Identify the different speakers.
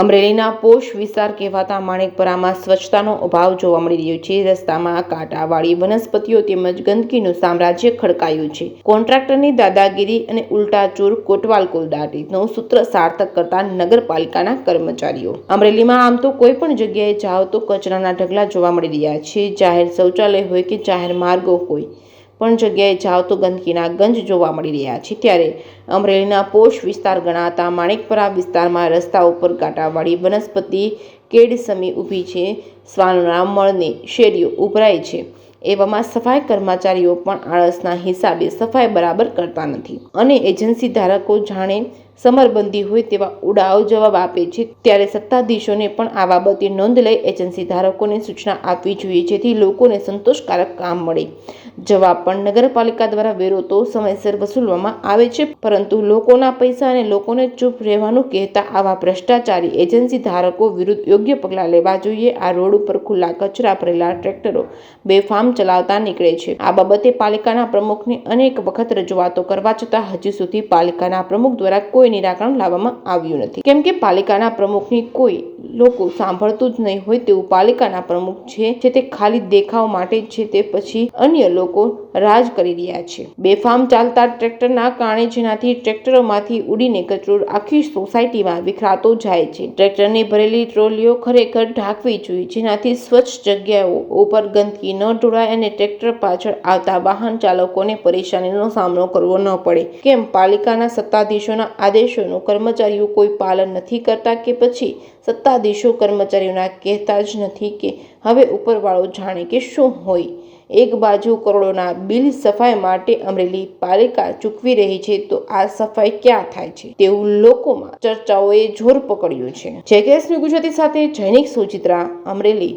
Speaker 1: અમરેલીના પોશ વિસ્તાર કહેવાતા માણેકપરામાં સ્વચ્છતાનો અભાવ જોવા મળી રહ્યો છે. રસ્તામાં કાંટાવાળી વનસ્પતિઓ તેમજ ગંદકીનું સામ્રાજ્ય ખડકાયું છે. કોન્ટ્રાક્ટરની દાદાગીરી અને ઉલટાચૂર કોટવાલ કુલદાટીનું સૂત્ર સાર્થક કરતા નગરપાલિકાના કર્મચારીઓ. અમરેલીમાં આમ તો કોઈ પણ જગ્યાએ જાઓ તો કચરાના ઢગલા જોવા મળી રહ્યા છે. જાહેર શૌચાલય હોય કે જાહેર માર્ગો હોય પણ જગ્યાએ જાઓ તો ગંદકીના ગંજ જોવા મળી રહ્યા છે. ત્યારે અમરેલીના પોશ વિસ્તાર ગણાતા માણેકપરા વિસ્તારમાં રસ્તા ઉપર કાંટાવાળી વનસ્પતિ કેડસમી ઊભી છે. શ્વાનોના મળની શેરીઓ ઉભરાય છે. એવામાં સફાઈ કર્મચારીઓ પણ આળસના હિસાબે સફાઈ બરાબર કરતા નથી અને એજન્સી ધારકો જાણે સમરબંધી હોય તેવા ઉડાવ જવાબ આપે છે. ત્યારે સત્તાધીશોને પણ આ બાબતે નોંધ લઈ એજન્સી ધારકોને સૂચના આપવી જોઈએ, જેથી લોકોને સંતોષકારક કામ મળે. જવાબ પણ નગરપાલિકા દ્વારા વેરો તો સમયસર વસૂલવામાં આવે છે, પરંતુ લોકોના પૈસા અને લોકોને ચૂપ રહેવાનું કહેતા આવા ભ્રષ્ટાચારી એજન્સી ધારકો વિરુદ્ધ યોગ્ય પગલાં લેવા જોઈએ. આ રોડ ઉપર ખુલ્લા કચરા ભરેલા ટ્રેક્ટરો બેફામ ચલાવતા નીકળે છે. આ બાબતે પાલિકાના પ્રમુખને અનેક વખત રજૂઆતો કરવા છતાં હજી સુધી પાલિકાના પ્રમુખ દ્વારા કોઈ નિરાકરણ લાવવામાં આવ્યું નથી. કેમ કે પાલિકાના પ્રમુખની કોઈ લોકો સાંભળતું જ નહીં હોય તેવું પાલિકાના પ્રમુખ છે તે ખાલી દેખાવ માટે છે, તે પછી અન્ય લોકો રાજ કરી રહ્યા છે. બેફામ ચાલતા ટ્રેક્ટરના કારણે જેનાથી ટ્રેક્ટરોમાંથી ઉડીને કચરો આખી સોસાયટીમાં વિખરાતો જાય છે. ટ્રેક્ટરની ભરેલી ટ્રોલીઓ ખરેખર ઢાંકવી જોઈએ, જેનાથી સ્વચ્છ જગ્યાઓ ઉપર ગંદકી ન ઢોળાય અને ટ્રેક્ટર પાછળ આવતા વાહન ચાલકોને પરેશાનીનો સામનો કરવો ન પડે. કેમ પાલિકાના સત્તાધીશોના આદેશોનું કર્મચારીઓ કોઈ પાલન નથી કરતા કે પછી સત્તાધીશો કર્મચારીઓના કહેતા જ નથી કે હવે ઉપરવાળો જાણે કે શું હોય. એક બાજુ કરોડોના બિલ સફાઈ માટે અમરેલી પાલિકા ચૂકવી રહી છે, તો આ સફાઈ ક્યાં થાય છે તેવું લોકોમાં ચર્ચાઓએ જોર પકડ્યું છે. જેકેએસ ન્યૂઝ ગુજરાતી સાથે જૈનિક સુચિત્રા, અમરેલી.